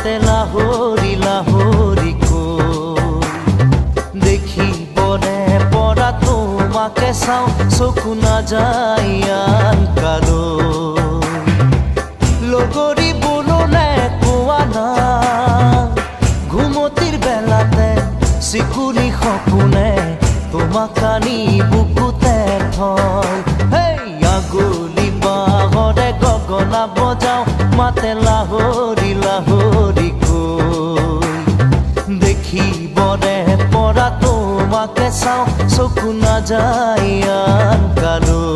মাতে লাহৰি লাহৰি কৈ দেখিবনে পৰা তোমাকে চাওঁ চকু নাযায় আন কালৈ লগৰী বোলনে কোৱা না ঘুমতিৰ বেলাতে চিকুনি সপোনে তোমাক আনি বুকুতে থয় হেই আগুলি বাহৰে গগনা বজাওঁ মাতে লাহৰি লাহৰি কৈ দেখিবনে পৰা তোমাকে চাওঁ চকু নাযায় আন কালৈ